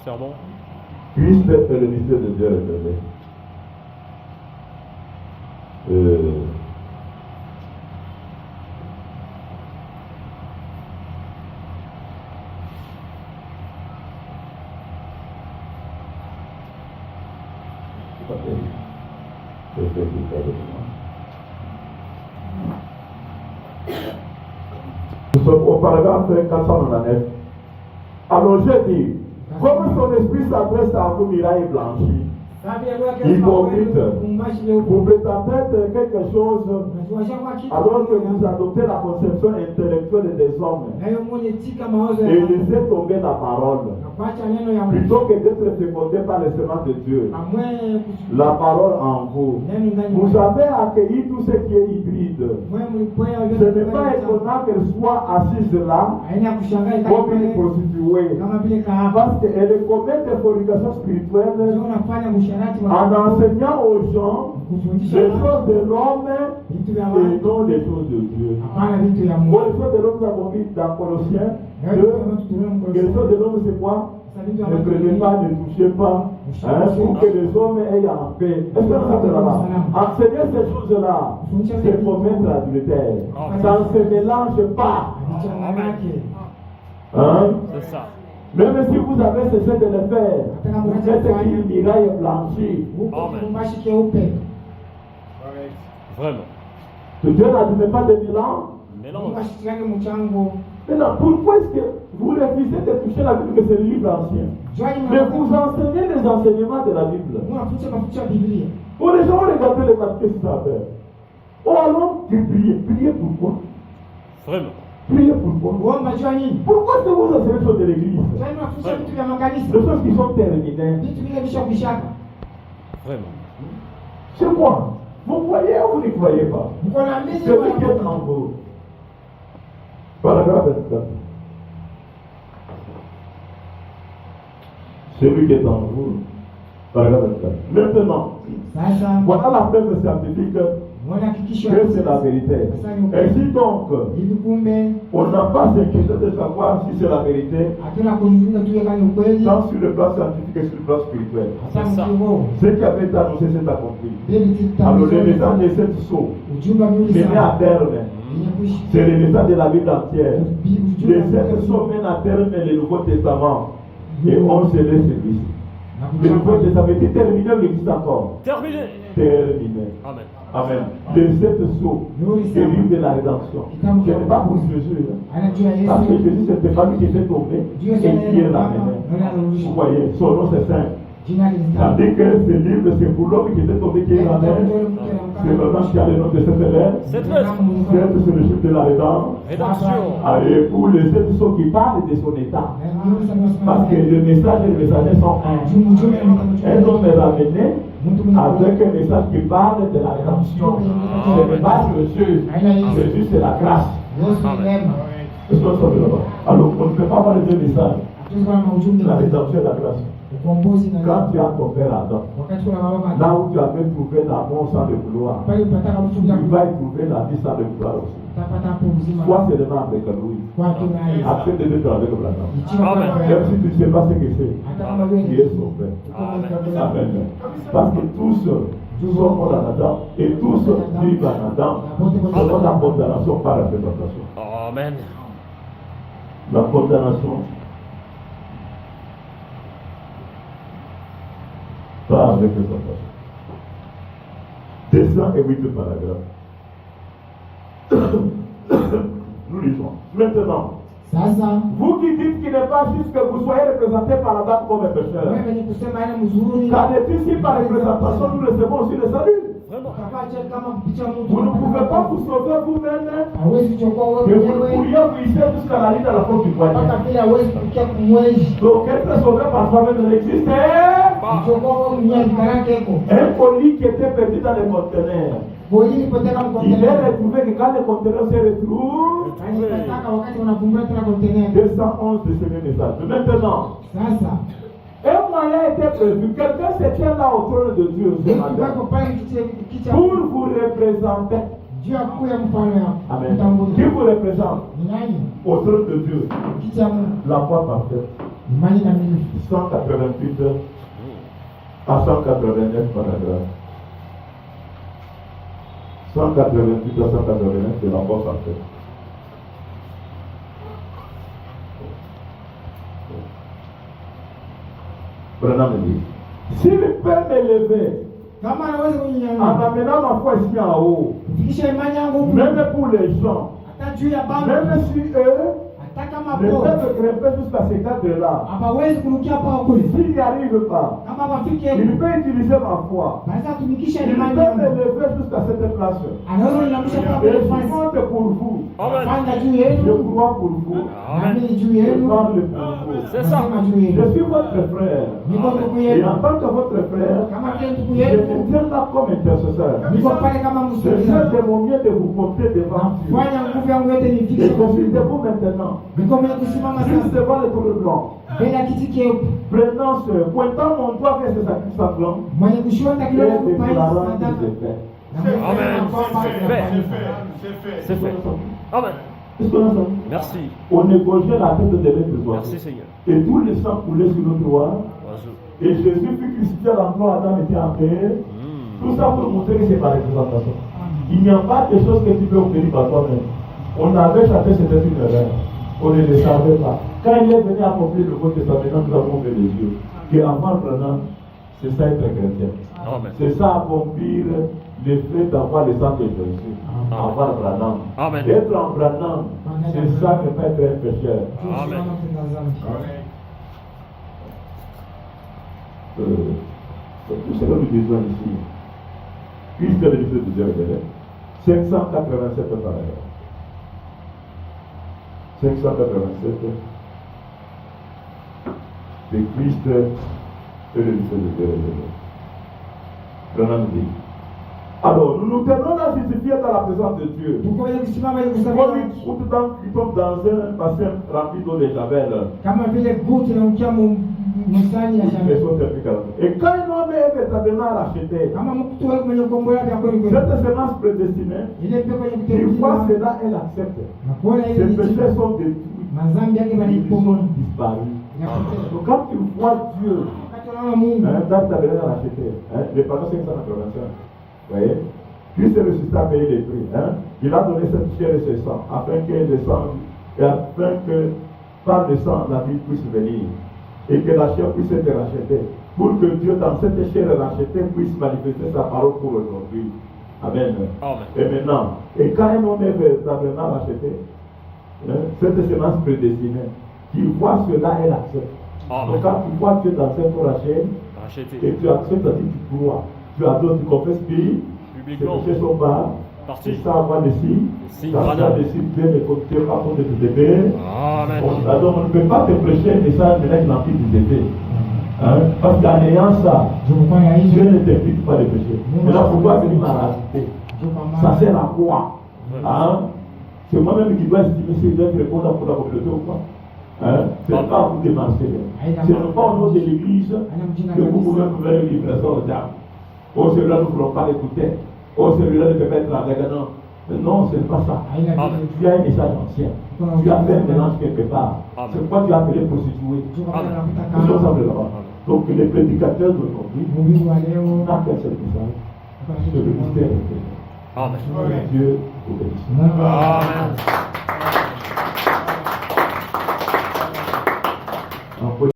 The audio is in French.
Sermon. Puisse être le mystère de Dieu révélé. Nous sommes au paragraphe 499. Alors j'ai dit, comme son esprit s'adresse à vous, miraille blanchie, hypocrite, vous prétendez être quelque chose alors que vous adoptez la conception intellectuelle des hommes et laissez tomber la parole plutôt que d'être fécondé par les semences de Dieu. La parole en vous. Vous avez accueilli tout ce qui est hybride. Ce n'est pas étonnant qu'elle soit assise là comme une prostituée parce qu'elle commet des fornications spirituelles en enseignant aux gens les choses de l'homme et non les choses de Dieu. Pour les choses de l'homme, nous avons vu dans Colossiens 2, que les choses de l'homme c'est quoi? Ne prenez pas, ne touchez pas, pour que les hommes aient en paix. Est-ce que nous sommes là-bas? Enseigner ces choses-là, c'est commettre l'adultère. Ça ne se mélange pas. C'est ça. Même si vous avez cessé de le faire, vous êtes une miraille blanchie. Vraiment. Que Dieu n'admet pas de mélange. Maintenant, pourquoi est-ce que vous refusez de toucher la Bible, que c'est le livre ancien? Mais vous enseignez les enseignements de la Bible. Pour les gens, regardez les maths, qu'est-ce que ça va faire? Oh, allons prier. Prier pourquoi? Vraiment. Priez pourquoi? Pourquoi est-ce que vous enseignez sur de l'église? Les choses qui sont terminées. Vraiment. C'est quoi? Vous croyez ou vous ne croyez pas? C'est lui qui est en vous. Paragraphe 24. Celui qui est en vous. Paragraphe 24. Maintenant, voilà la preuve scientifique que c'est la vérité. Ainsi donc, on n'a pas s'inquiété de savoir si c'est la vérité, tant sur le plan scientifique que sur le plan spirituel. Ce qui avait été annoncé, c'est accompli. Alors, le message de cette sceau, mené à terme, c'est le message de la Bible entière. De cette sceau mène à terme le Nouveau Testament. Et on se laisse ici. Le Nouveau Testament est terminé ou existe encore? Terminé. Terminé. Amen. Amen. De cette sceau, c'est l'île de la rédemption. Ce n'est pas pour Jésus. Parce que Jésus, c'était pas lui qui était tombé et qui est ramené. Vous voyez, son nom c'est Saint. C'est-à-dire que ce livre, c'est pour l'homme qui était tombé, qui est ramené. C'est le nom qui a le nom de cette lettre. Cette lettre. C'est le chiffre de la Rédemption. Et pour les sept sceaux qui parlent de son état. Parce que le message et le messager sont un. Un homme est ramené avec un message qui parle de la rédemption. Ce n'est pas Jésus. Jésus, c'est la grâce. Est-ce qu'on s'en là-bas? Alors, on ne peut pas avoir les deux messages. La rédemption et la grâce. Quand tu as ton père Adam, là où tu avais trouvé l'amour sans le vouloir, tu vas y trouver la vie sans le vouloir aussi. Sois seulement avec lui. Accepte d'être avec Abraham. Même si tu ne sais pas ce que c'est, tu es sauvé. Amen. Parce que tous sont morts en Adam et tous vivent en Adam selon la condamnation par la représentation. Amen. La condamnation pas avec représentation. 208 paragraphes. Nous lisons. Maintenant, vous qui dites qu'il n'est pas juste que vous soyez représenté par la dame comme un pécheur, car ici par représentation, nous recevons aussi le salut. Vous ne pouvez pas vous sauver vous-même, que vous pourriez vous hisser jusqu'à la ligne de la porte du poignet. Donc être sauvé par soi-même n'existe pas. Un colis qui était perdu dans les conteneurs, il est retrouvé que quand les conteneurs se retrouvent, 211 de ce même message. Maintenant, un moyen était prévu. Quelqu'un se tient là au trône de Dieu ce matin pour vous représenter. Amen. Qui vous représente au trône de Dieu? La foi parfaite. 188 à 189 par la grâce. 188 à 189, c'est la foi parfaite. Prenons le livre. Si le Père m'élevait en amenant ma foi ici en haut, même pour les gens, même si eux ne peuvent grimper jusqu'à ces cadres-là, s'il n'y arrive pas, il peut utiliser ma foi. Il peut m'élever jusqu'à cette place. Et je compte pour vous. Je crois pour vous. Je parle pour vous. C'est ça. Je suis votre frère. Et en tant que votre frère, je me tiens là comme intercesseur. Je fais de mon mieux de vous porter devant Dieu. Et consultez-vous maintenant. Juste devant le tour blanc. Prenant ce, pointant mon doigt vers ce sacrifice blanc. Et déclarant que c'est fait. Amen. C'est fait. Amen. Merci. On égorgeait la tête de l'être. Merci Seigneur. Et tout le sang coulait sur nos doigts. Et Jésus fut crucifié à l'endroit où Adam était enterré. Tout ça pour montrer que c'est par représentation. Il n'y a pas de choses que tu peux obtenir par toi-même. On avait chanté, c'était une erreur. On ne le savait pas. Quand il est venu accomplir le Nouveau Testament, nous avons ouvert les yeux. Que avant prenant, c'est ça être chrétien. C'est ça accomplir l'effet d'avoir le sang de Jésus. Avoir Branham. Être en Branham, c'est ça ne pas être un pécheur. Amen. Tout ce que nous disons ici, puisque le livre de Dieu est 587 par heure. 587 de Christ et le livre de Dieu est Branham dit. Alors, nous nous tenons là justifiés dans la présence de Dieu. Comme il tombe dans un bassin rempli d'eau de Javel. Et quand un homme est véritablement racheté, cette semence prédestinée, une fois cela, elle accepte. Ses péchés sont détruits. Ils sont disparus. Donc quand tu vois Dieu, dans ta dernière racheté, les panneaux 585, vous voyez, Christ est ressuscité à payer les prix. Il a donné cette chair et ce sang, afin que le sang, et afin que par le sang la vie puisse venir. Et que la chair puisse être rachetée. Pour que Dieu, dans cette chair rachetée, puisse manifester sa parole pour aujourd'hui. Amen. Et maintenant, et quand un homme est véritablement racheté, cette semence prédestinée, qu'il voit cela, elle accepte. Donc quand tu vois Dieu dans cette rachet, et tu acceptes, tu crois. Tu adores, tu confesses pays, tes péchés sont bas, tu sais avoir des signes, dans ça des signes, Dieu ne compte pas contre tes épées. On ne peut pas te prêcher un message de l'être l'empire des épées. Parce qu'en ayant ça, Dieu ne t'implique pas les péchés. Mais là, pourquoi venir m'arrêter? Ça sert à quoi? C'est moi-même qui dois estimer si je dois répondre pour la communauté ou pas. Ce n'est pas à vous de mentionner. Ce n'est pas au nom de l'église que vous pouvez faire une livraison aux âmes. Oh, celui-là, nous ne voulons pas l'écouter. Oh, celui-là ne peut pas être avec non. Non, ce n'est pas ça. Tu as un message ancien. Tu as fait un mélange quelque part. C'est pourquoi tu as appelé pour se jouer. Nous sommes ensemble là-bas. Donc, les prédicateurs d'aujourd'hui n'ont qu'un seul message. C'est le mystère de Dieu. Amen. Dieu vous bénisse. Amen.